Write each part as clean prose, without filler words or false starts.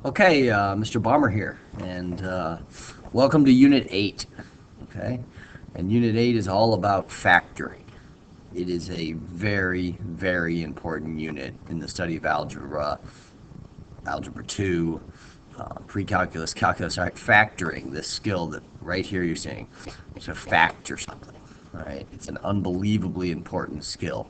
Okay, Mr. Baumer here, and welcome to Unit 8. Okay, and Unit 8 is all about factoring. It is a very, very important unit in the study of algebra, Algebra II, pre-calculus, calculus. All right, factoring, this skill that right here you're seeing, to factor something. All right, it's an unbelievably important skill.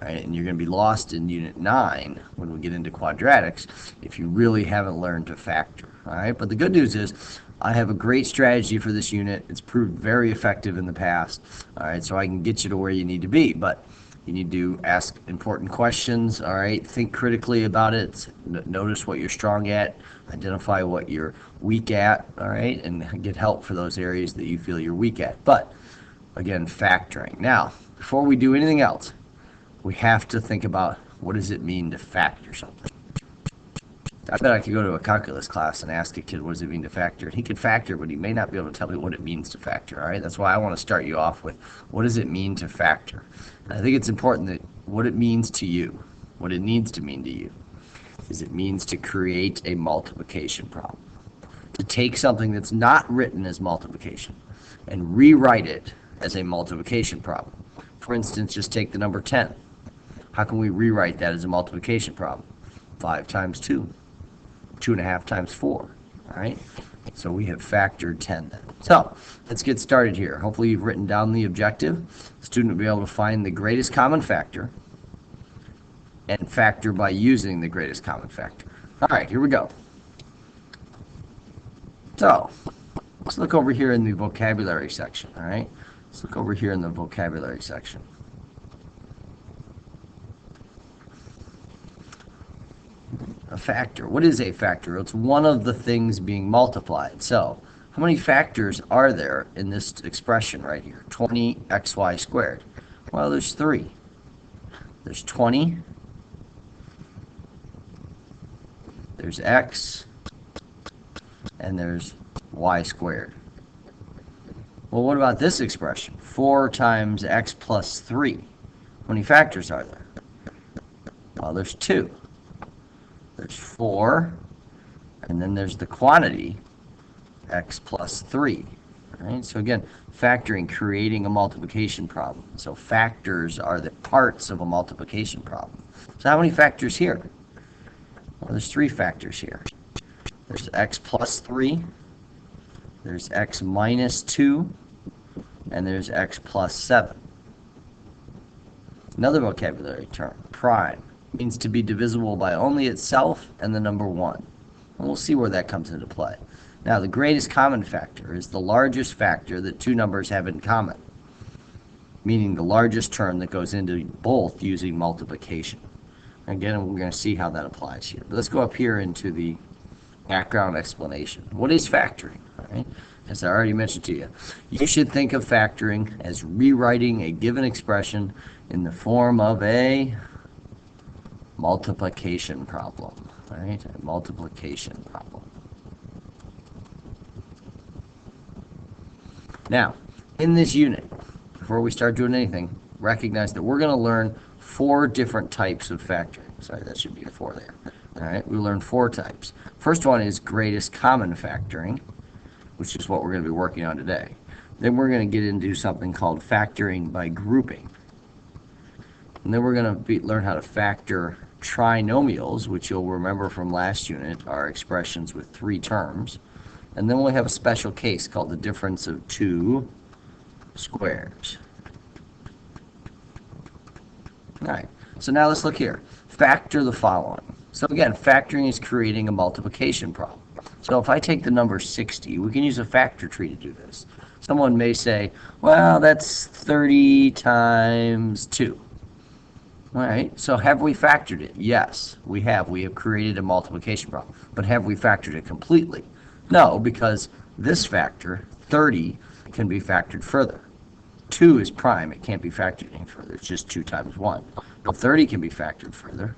All right, and you're going to be lost in Unit 9 when we get into quadratics if you really haven't learned to factor. All right, but the good news is I have a great strategy for this unit. It's proved very effective in the past. All right, so I can get you to where you need to be, but you need to ask important questions. All right, think critically about it. Notice what you're strong at, identify what you're weak at. All right, and get help for those areas that you feel you're weak at. But again, factoring. Now, before we do anything else, we have to think about what does it mean to factor something. I bet I could go to a calculus class and ask a kid what does it mean to factor. And he could factor, but he may not be able to tell me what it means to factor. All right, that's why I want to start you off with what does it mean to factor. And I think it's important that what it means to you, what it needs to mean to you, is it means to create a multiplication problem. To take something that's not written as multiplication and rewrite it as a multiplication problem. For instance, just take the number 10. How can we rewrite that as a multiplication problem? 5 times 2, 2.5 times 4. All right, so we have factored 10 then. So let's get started here. Hopefully you've written down the objective. The student will be able to find the greatest common factor and factor by using the greatest common factor. All right, here we go. So let's look over here in the vocabulary section. All right, let's look over here in the vocabulary section. A factor. What is a factor? It's one of the things being multiplied. So how many factors are there in this expression right here? 20xy squared. Well, there's 3. There's 20. There's x. And there's y squared. Well, what about this expression? 4 times x plus 3. How many factors are there? Well, there's 2. There's 4, and then there's the quantity, x plus 3. All right, so again, factoring, creating a multiplication problem. So factors are the parts of a multiplication problem. So how many factors here? Well, there's 3 factors here. There's x plus 3, there's x minus 2, and there's x plus 7. Another vocabulary term, prime. Means to be divisible by only itself and the number 1. And we'll see where that comes into play. Now, the greatest common factor is the largest factor that 2 numbers have in common, meaning the largest term that goes into both using multiplication. Again, we're going to see how that applies here. But let's go up here into the background explanation. What is factoring? All right. As I already mentioned to you, you should think of factoring as rewriting a given expression in the form of a multiplication problem, right? A multiplication problem. Now, in this unit, before we start doing anything, recognize that we're going to learn 4 different types of factoring. Sorry, that should be a 4 there. All right, we learn 4 types. First one is greatest common factoring, which is what we're going to be working on today. Then we're going to get into something called factoring by grouping. And then we're going to learn how to factor trinomials, which you'll remember from last unit are expressions with 3 terms. And then we'll have a special case called the difference of 2 squares. All right, so now let's look here. Factor the following. So again, factoring is creating a multiplication problem. So if I take the number 60, we can use a factor tree to do this. Someone may say, well, that's 30 times 2. All right, so have we factored it? Yes, we have. We have created a multiplication problem. But have we factored it completely? No, because this factor, 30, can be factored further. 2 is prime. It can't be factored any further. It's just 2 times 1. But 30 can be factored further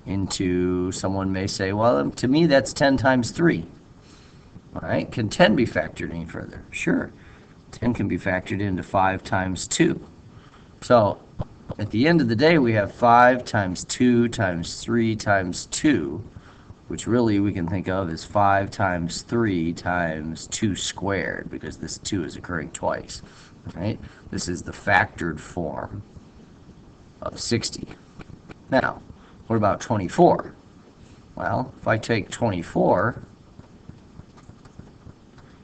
into, someone may say, well, to me, that's 10 times 3. All right, can 10 be factored any further? Sure. 10 can be factored into 5 times 2. So at the end of the day, we have 5 times 2 times 3 times 2, which really we can think of as 5 times 3 times 2 squared, because this 2 is occurring twice. Right? This is the factored form of 60. Now, what about 24? Well, if I take 24,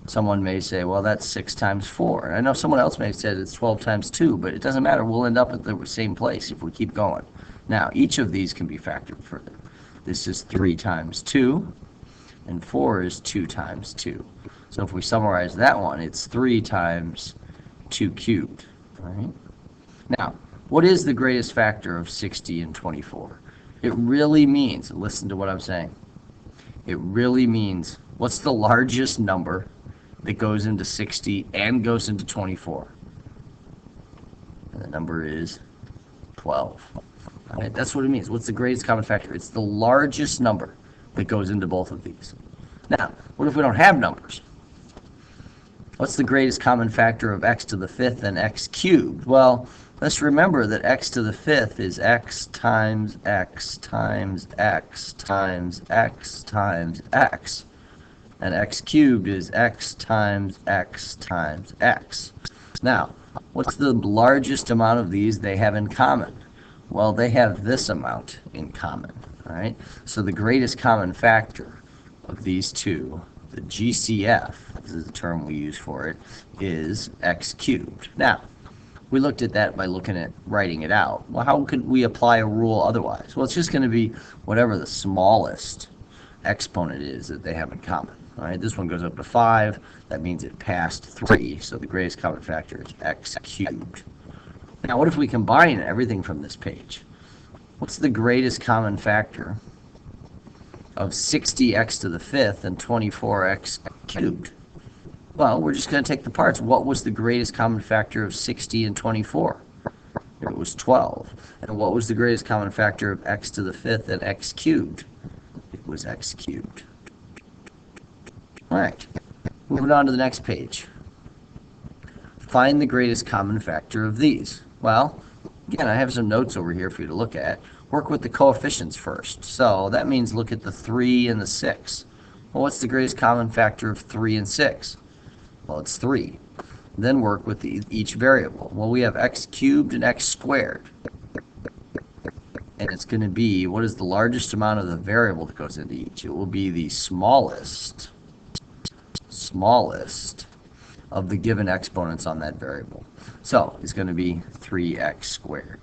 someone may say, well, that's 6 times 4. And I know someone else may have said it's 12 times 2, but it doesn't matter. We'll end up at the same place if we keep going. Now, each of these can be factored further. This is 3 times 2, and 4 is 2 times 2. So if we summarize that one, it's 3 times 2 cubed. All right? Now, what is the greatest factor of 60 and 24? It really means, listen to what I'm saying, it really means what's the largest number that goes into 60 and goes into 24? And the number is 12. All right, that's what it means. What's the greatest common factor? It's the largest number that goes into both of these. Now, what if we don't have numbers? What's the greatest common factor of x to the 5th and x cubed? Well, let's remember that x to the 5th is x times x times x times x times x. And x cubed is x times x times x. Now, what's the largest amount of these they have in common? Well, they have this amount in common. All right? So the greatest common factor of these two, the GCF, this is the term we use for it, is x cubed. Now, we looked at that by writing it out. Well, how could we apply a rule otherwise? Well, it's just going to be whatever the smallest exponent is that they have in common. All right, this one goes up to 5. That means it passed 3, so the greatest common factor is x cubed. Now, what if we combine everything from this page? What's the greatest common factor of 60x to the 5th and 24x cubed? Well, we're just going to take the parts. What was the greatest common factor of 60 and 24? It was 12. And what was the greatest common factor of x to the 5th and x cubed? It was x cubed. All right, moving on to the next page. Find the greatest common factor of these. Well, again, I have some notes over here for you to look at. Work with the coefficients first. So that means look at the 3 and the 6. Well, what's the greatest common factor of 3 and 6? Well, it's 3. Then work with each variable. Well, we have x cubed and x squared. And it's going to be, what is the largest amount of the variable that goes into each? It will be the smallest of the given exponents on that variable. So it's going to be 3x squared.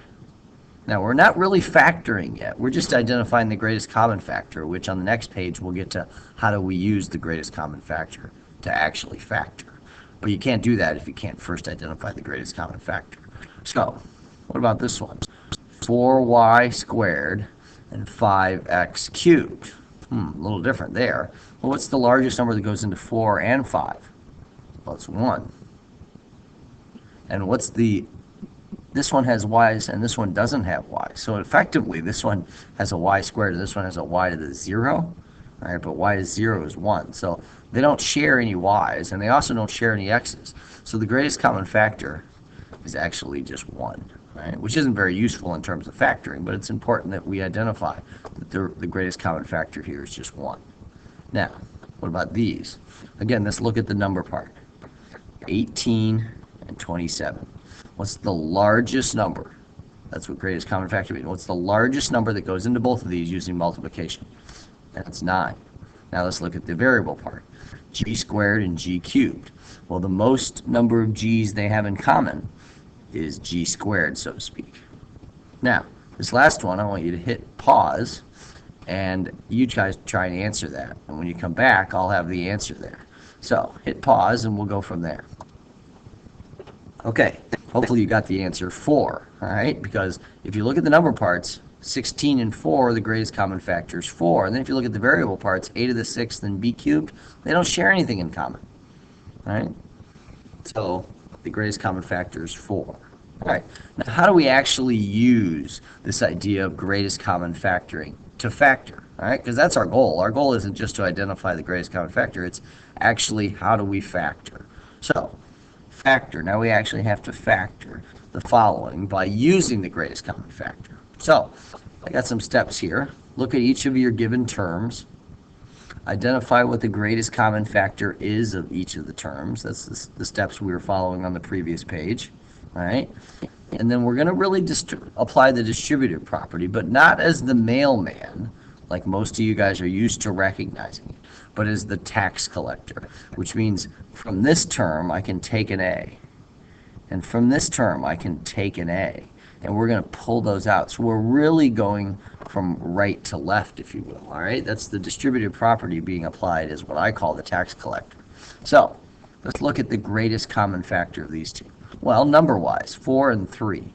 Now, we're not really factoring yet. We're just identifying the greatest common factor, which on the next page we'll get to how do we use the greatest common factor to actually factor. But you can't do that if you can't first identify the greatest common factor. So, what about this one? 4y squared and 5x cubed. A little different there. Well, what's the largest number that goes into 4 and 5? Well, it's 1. And what's this one has y's and this one doesn't have y. So effectively, this one has a y squared and this one has a y to the 0. All right, but y to 0 is 1. So they don't share any y's, and they also don't share any x's. So the greatest common factor is actually just 1, right? Which isn't very useful in terms of factoring, but it's important that we identify that the greatest common factor here is just 1. Now, what about these? Again, let's look at the number part. 18 and 27. What's the largest number? That's what greatest common factor means. What's the largest number that goes into both of these using multiplication? That's 9. Now let's look at the variable part. G squared and G cubed. Well, the most number of G's they have in common is G squared, so to speak. Now, this last one, I want you to hit pause, and you guys try and answer that. And when you come back, I'll have the answer there. So, hit pause, and we'll go from there. Okay, hopefully you got the answer 4, all right? Because if you look at the number parts, 16 and 4, the greatest common factor is 4. And then if you look at the variable parts, a to the 6th and b cubed, they don't share anything in common, all right? So the greatest common factor is 4. All right, now how do we actually use this idea of greatest common factoring to factor? All right, because that's our goal. Our goal isn't just to identify the greatest common factor, it's actually how do we factor. So factor, now we actually have to factor the following by using the greatest common factor. So I got some steps here. Look at each of your given terms Identify what the greatest common factor is of each of the terms. That's the steps we were following on the previous page. All right? And then we're going to really apply the distributive property, but not as the mailman, like most of you guys are used to recognizing it, but as the tax collector, which means from this term I can take an A, and from this term I can take an A, and we're going to pull those out. So we're really going from right to left, if you will. All right, that's the distributive property being applied as what I call the tax collector. So let's look at the greatest common factor of these two. Well, number-wise, 4 and 3.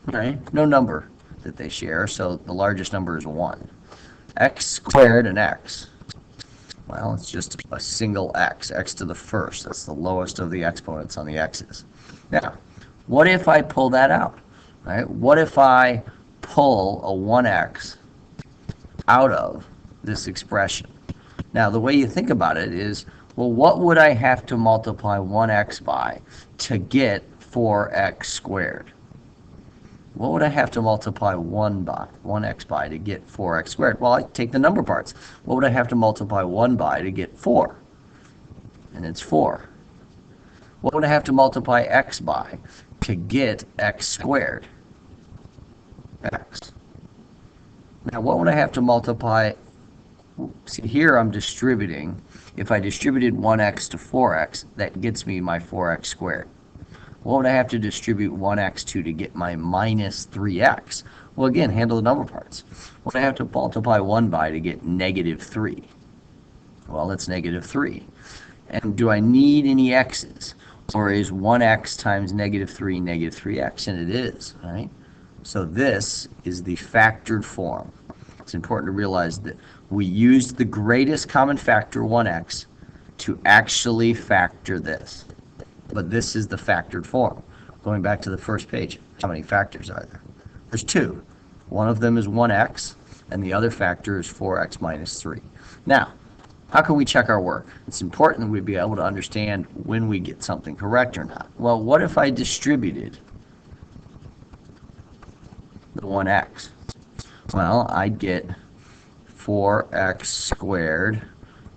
Okay, no number that they share, so the largest number is 1. X squared and x. Well, it's just a single x, x to the first. That's the lowest of the exponents on the x's. Now, what if I pull that out? Right? What if I pull a 1x out of this expression? Now, the way you think about it is, well, what would I have to multiply 1x by to get 4x squared? What would I have to multiply 1x by to get 4x squared? Well, I take the number parts. What would I have to multiply 1 by to get 4? And it's 4. What would I have to multiply x by to get x squared? X. Now, what would I have to multiply? See, here I'm distributing. If I distributed 1x to 4x, that gets me my 4x squared. What would I have to distribute 1x to get my minus 3x? Well, again, handle the number parts. What would I have to multiply 1 by to get negative 3? Well, it's negative 3. And do I need any x's? Or is 1x times negative 3 negative 3x? And it is, right? So this is the factored form. It's important to realize that we used the greatest common factor, 1x, to actually factor this. But this is the factored form. Going back to the first page, how many factors are there? There's 2. One of them is 1x, and the other factor is 4x minus 3. Now, how can we check our work? It's important that we be able to understand when we get something correct or not. Well, what if I distributed the 1x? Well, I'd get 4x squared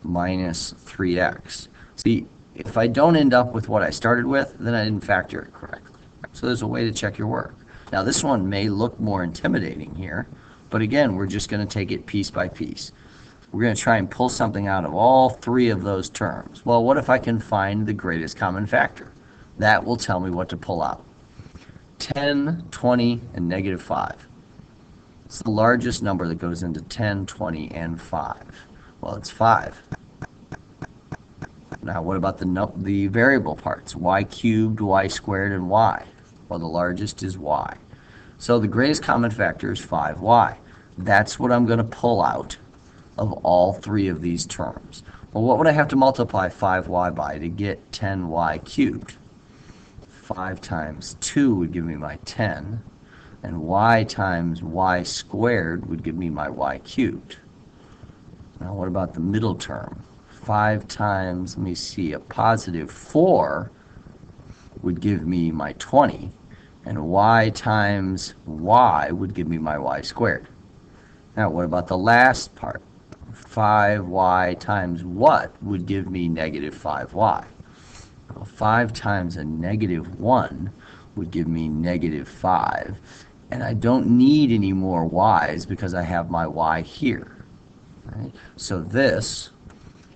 minus 3x. See, if I don't end up with what I started with, then I didn't factor it correctly. So there's a way to check your work. Now, this one may look more intimidating here, but again, we're just going to take it piece by piece. We're going to try and pull something out of all 3 of those terms. Well, what if I can find the greatest common factor? That will tell me what to pull out. 10, 20, and negative 5. It's the largest number that goes into 10, 20, and 5. Well, it's 5. Now, what about the variable parts? Y cubed, y squared, and y. Well, the largest is y. So the greatest common factor is 5y. That's what I'm going to pull out of all 3 of these terms. Well, what would I have to multiply 5y by to get 10y cubed? 5 times 2 would give me my 10, and y times y squared would give me my y cubed. Now, what about the middle term? 5 times, let me see, a positive 4 would give me my 20, and y times y would give me my y squared. Now, what about the last part? 5y times what would give me negative 5y? Well, 5 times a negative 1 would give me negative 5, and I don't need any more y's because I have my y here. Right? So this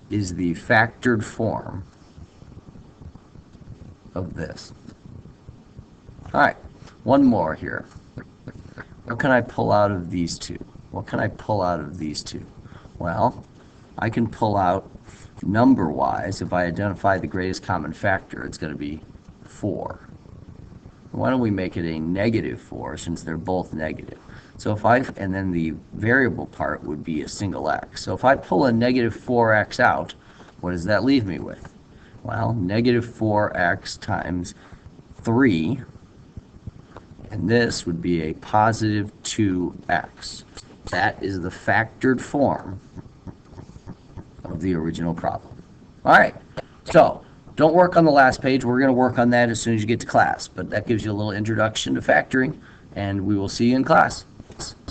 is the factored form of this. All right, one more here. What can I pull out of these two? What can I pull out of these two? Well, I can pull out number-wise. If I identify the greatest common factor, it's going to be 4. Why don't we make it a negative 4 since they're both negative? So and then the variable part would be a single x. So if I pull a negative 4x out, what does that leave me with? Well, negative 4x times 3, and this would be a positive 2x. That is the factored form of the original problem. All right, so don't work on the last page. We're going to work on that as soon as you get to class, but that gives you a little introduction to factoring, and we will see you in class.